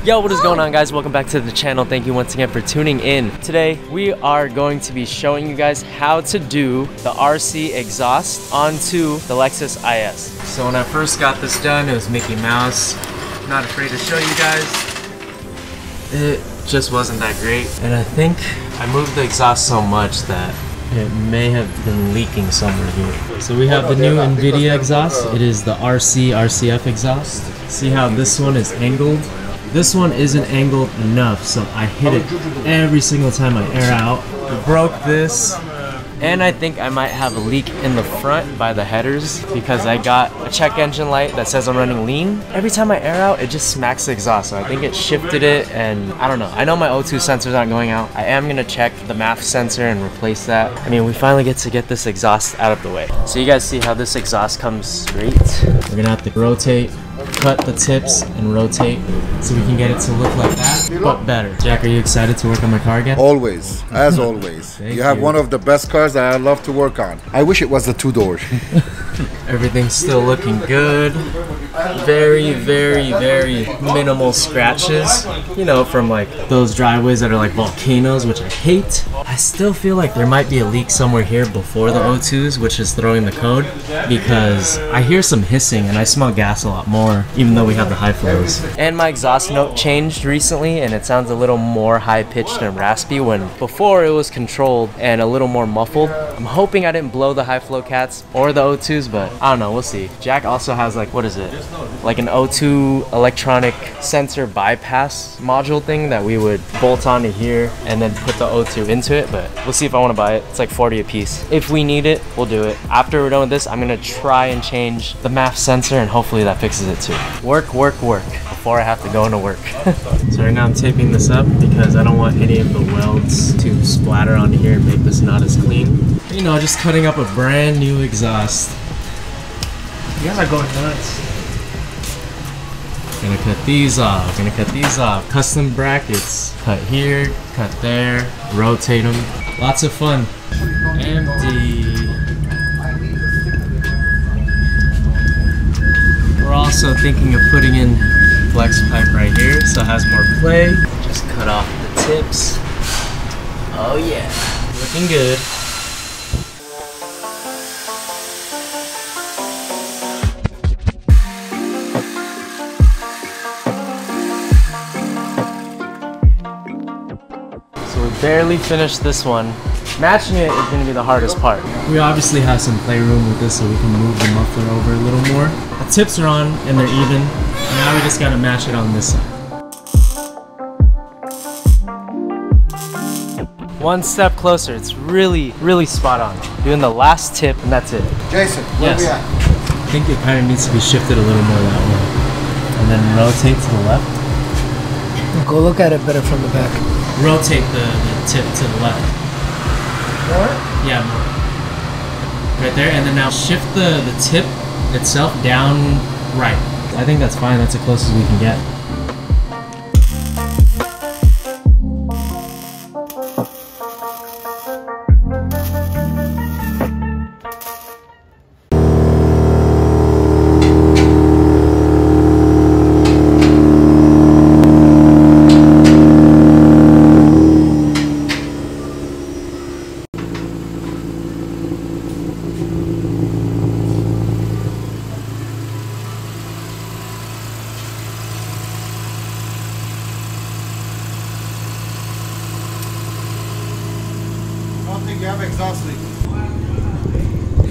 Yo, what is going on, guys? Welcome back to the channel. Thank you once again for tuning in. Today we are going to be showing you guys how to do the RC exhaust onto the Lexus IS. So when I first got this done, it was Mickey Mouse. Not afraid to show you guys. It just wasn't that great, and I think I moved the exhaust so much that it may have been leaking somewhere here. So we have the new Invidia exhaust. It is the RCF exhaust. See how this one is angled? This one isn't angled enough, so I hit it every single time I air out. I broke this, and I think I might have a leak in the front by the headers because I got a check engine light that says I'm running lean. Every time I air out, it just smacks the exhaust, so I think it shifted it, and I don't know. I know my O2 sensors aren't going out. I am gonna check the MAF sensor and replace that. I mean, we finally get to get this exhaust out of the way. So you guys see how this exhaust comes straight? We're gonna have to rotate, cut the tips, and rotate so we can get it to look like that, but better. Jack, are you excited to work on my car again? Always, as always. You have one of the best cars that I love to work on. I wish it was the two-door. Everything's still looking good. Very, very, very minimal scratches. You know, from like those driveways that are like volcanoes, which I hate. I still feel like there might be a leak somewhere here before the O2s, which is throwing the code, because I hear some hissing and I smell gas a lot more, even though we have the high flows. And my exhaust note changed recently, and it sounds a little more high-pitched and raspy when before it was controlled and a little more muffled. I'm hoping I didn't blow the high flow cats or the O2s, but I don't know, we'll see. Jack also has like, what is it? Like an O2 electronic sensor bypass module thing that we would bolt onto here and then put the O2 into it, but we'll see if I want to buy it. It's like 40 a piece. If we need it, we'll do it. After we're done with this, I'm gonna try and change the MAF sensor, and hopefully that fixes it too. Work, work, work before I have to go into work. So right now I'm taping this up because I don't want any of the welds to splatter onto here and make this not as clean. You know, just cutting up a brand new exhaust. You guys are going nuts. Gonna cut these off, gonna cut these off. Custom brackets, cut here, cut there, rotate them. Lots of fun. Empty. We're also thinking of putting in flex pipe right here so it has more play. Just cut off the tips. Oh yeah, looking good. So we barely finished this one. Matching it is going to be the hardest part. We obviously have some playroom with this so we can move the muffler over a little more. The tips are on and they're even. Now we just got to match it on this side. One step closer. It's really, really spot on. Doing the last tip and that's it. Jason, where we at? I think it kind of needs to be shifted a little more that way. And then rotate to the left. Go look at it better from the back. Rotate the tip to the left. More? Yeah, more. Right there, and then now shift the tip itself down right. I think that's fine, that's the closest we can get. You have exhaust leak.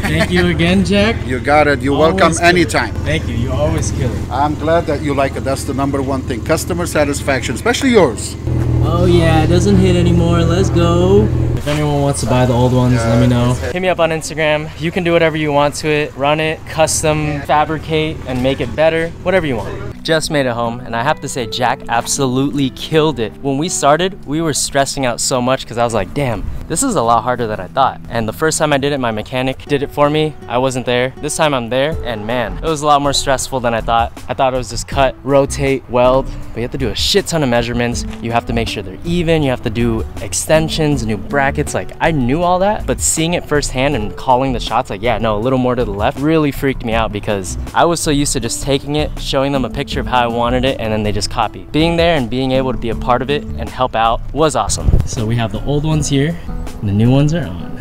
Thank you again, Jack. You got it. You're welcome anytime. Thank you. You always kill it. I'm glad that you like it. That's the number one thing. Customer satisfaction, especially yours. Oh yeah, it doesn't hit anymore. Let's go. If anyone wants to buy the old ones, let me know. Hit me up on Instagram. You can do whatever you want to it. Run it, custom, fabricate, and make it better. Whatever you want. Just made it home, and I have to say Jack absolutely killed it. When we started, we were stressing out so much because I was like, damn, this is a lot harder than I thought. And the first time I did it, my mechanic did it for me. I wasn't there. This time I'm there, and man, it was a lot more stressful than I thought. I thought it was just cut, rotate, weld, but you have to do a shit ton of measurements. You have to make sure they're even. You have to do extensions, new brackets. Like, I knew all that, but seeing it firsthand and calling the shots, like, yeah, no, a little more to the left, really freaked me out because I was so used to just taking it, showing them a picture of how I wanted it, and then they just copy. Being there and being able to be a part of it and help out was awesome. So we have the old ones here, and the new ones are on.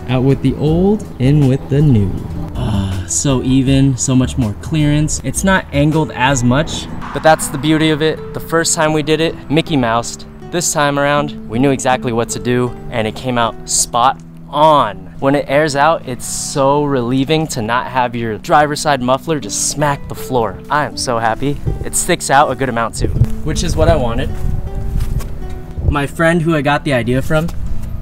Out with the old, in with the new. So even, so much more clearance. It's not angled as much, but that's the beauty of it. The first time we did it, Mickey Moused. This time around, we knew exactly what to do, and it came out spot on. When it airs out, it's so relieving to not have your driver's side muffler just smack the floor. I am so happy. It sticks out a good amount too, which is what I wanted. My friend who I got the idea from,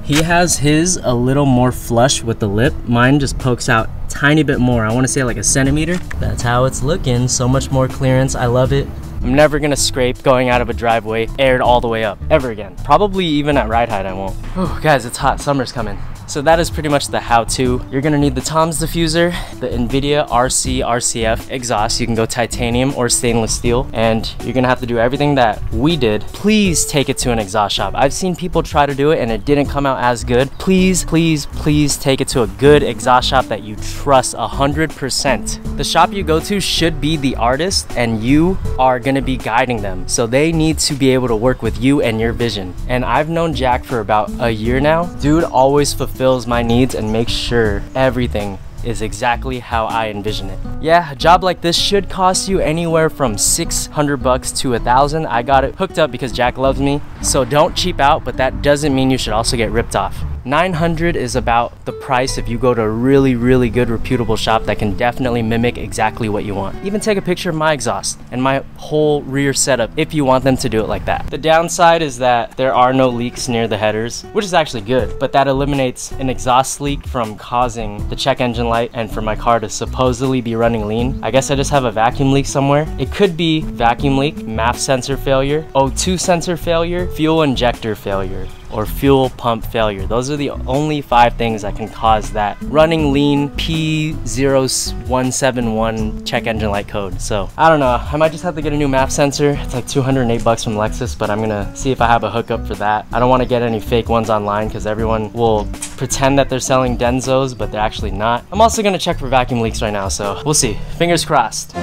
he has his a little more flush with the lip. Mine just pokes out a tiny bit more. I want to say like a centimeter. That's how it's looking. So much more clearance. I love it. I'm never gonna scrape going out of a driveway aired all the way up ever again. Probably even at ride height I won't. Oh, guys, it's hot. Summer's coming. So that is pretty much the how-to. You're gonna need the Tom's diffuser, the Invidia RC/RCF exhaust. You can go titanium or stainless steel, and you're gonna have to do everything that we did. Please take it to an exhaust shop. I've seen people try to do it and it didn't come out as good. Please, please, please take it to a good exhaust shop that you trust 100%. The shop you go to should be the artist, and you are gonna be guiding them. So they need to be able to work with you and your vision. And I've known Jack for about a year now. Dude always fulfills my needs and makes sure everything is exactly how I envision it. Yeah, a job like this should cost you anywhere from $600 to $1,000. I got it hooked up because Jack loves me. So don't cheap out, but that doesn't mean you should also get ripped off. $900 is about the price if you go to a really, really good reputable shop that can definitely mimic exactly what you want. Even take a picture of my exhaust and my whole rear setup if you want them to do it like that. The downside is that there are no leaks near the headers, which is actually good, but that eliminates an exhaust leak from causing the check engine light and for my car to supposedly be running lean. I guess I just have a vacuum leak somewhere. It could be vacuum leak, MAF sensor failure, O2 sensor failure, fuel injector failure, or fuel pump failure. Those are the only 5 things that can cause that running lean P0171 check engine light code. So I don't know, I might just have to get a new MAF sensor. It's like $208 from Lexus, but I'm gonna see if I have a hookup for that. I don't want to get any fake ones online because everyone will pretend that they're selling Denzos, but they're actually not. I'm also gonna check for vacuum leaks right now, so we'll see. Fingers crossed.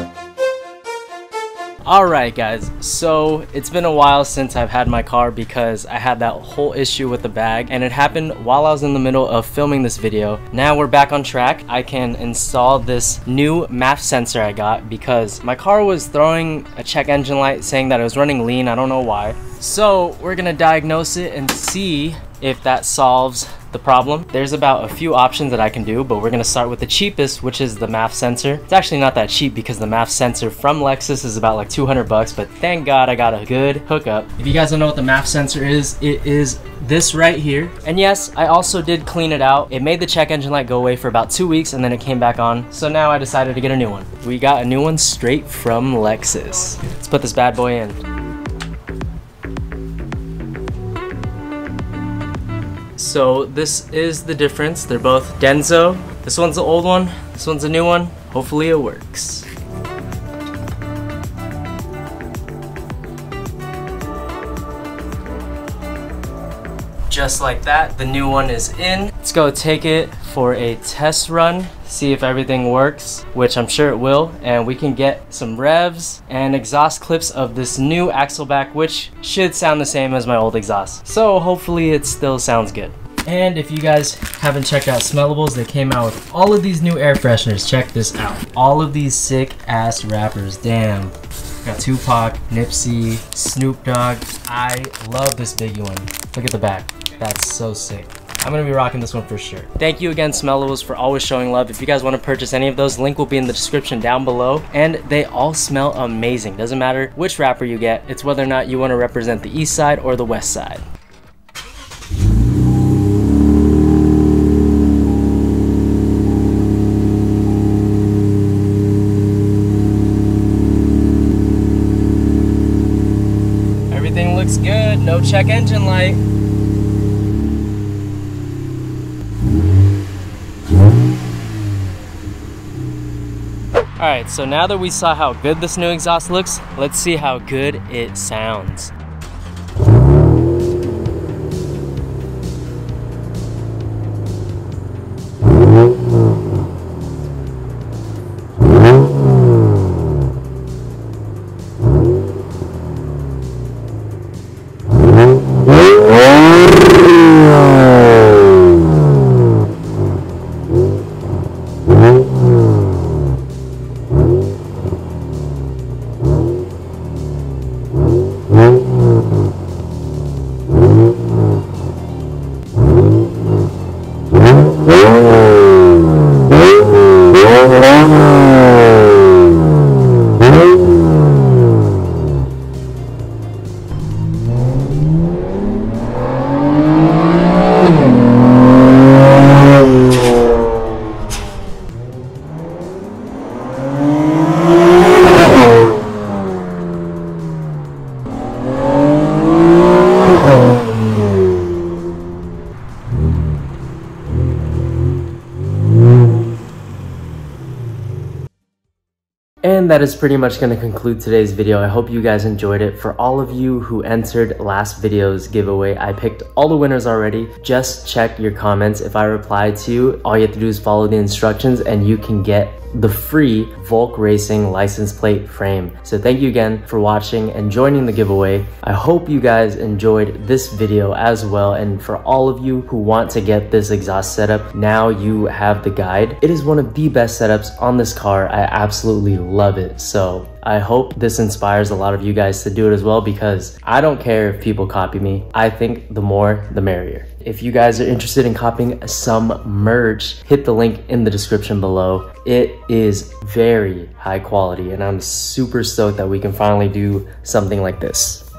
Alright guys, so it's been a while since I've had my car because I had that whole issue with the bag, and it happened while I was in the middle of filming this video. Now we're back on track. I can install this new MAF sensor I got because my car was throwing a check engine light saying that it was running lean. I don't know why. So we're gonna diagnose it and see if that solves the problem. There's about a few options that I can do, but we're gonna start with the cheapest, which is the MAF sensor. It's actually not that cheap because the MAF sensor from Lexus is about like $200, but thank God I got a good hookup. If you guys don't know what the MAF sensor is, it is this right here. And yes, I also did clean it out. It made the check engine light go away for about 2 weeks and then it came back on. So now I decided to get a new one. We got a new one straight from Lexus. Let's put this bad boy in. So this is the difference. They're both Denso. This one's the old one, this one's a new one. Hopefully it works. Just like that, the new one is in. Let's go take it for a test run, see if everything works, which I'm sure it will, and we can get some revs and exhaust clips of this new axle back, which should sound the same as my old exhaust. So hopefully it still sounds good. And if you guys haven't checked out Smellables, they came out with all of these new air fresheners. Check this out. All of these sick ass rappers, damn. Got Tupac, Nipsey, Snoop Dogg. I love this biggie one. Look at the back. That's so sick. I'm gonna be rocking this one for sure. Thank you again, Smellables, for always showing love. If you guys want to purchase any of those, link will be in the description down below. And they all smell amazing. Doesn't matter which rapper you get, it's whether or not you want to represent the east side or the west side. Everything looks good. No check engine light. Alright, so now that we saw how good this new exhaust looks, let's see how good it sounds. And that is pretty much going to conclude today's video. I hope you guys enjoyed it. For all of you who entered last video's giveaway, I picked all the winners already. Just check your comments. If I reply to you, all you have to do is follow the instructions and you can get the free Volk Racing license plate frame. So thank you again for watching and joining the giveaway. I hope you guys enjoyed this video as well. And for all of you who want to get this exhaust setup, now you have the guide. It is one of the best setups on this car. I absolutely love it. So I hope this inspires a lot of you guys to do it as well, because I don't care if people copy me. I think the more, the merrier. If you guys are interested in copying some merch, hit the link in the description below. It is very high quality and I'm super stoked that we can finally do something like this.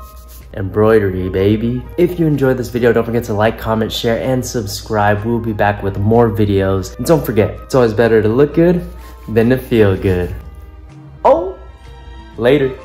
Embroidery, baby. If you enjoyed this video, don't forget to like, comment, share, and subscribe. We'll be back with more videos. And don't forget, it's always better to look good than to feel good. Oh! Later.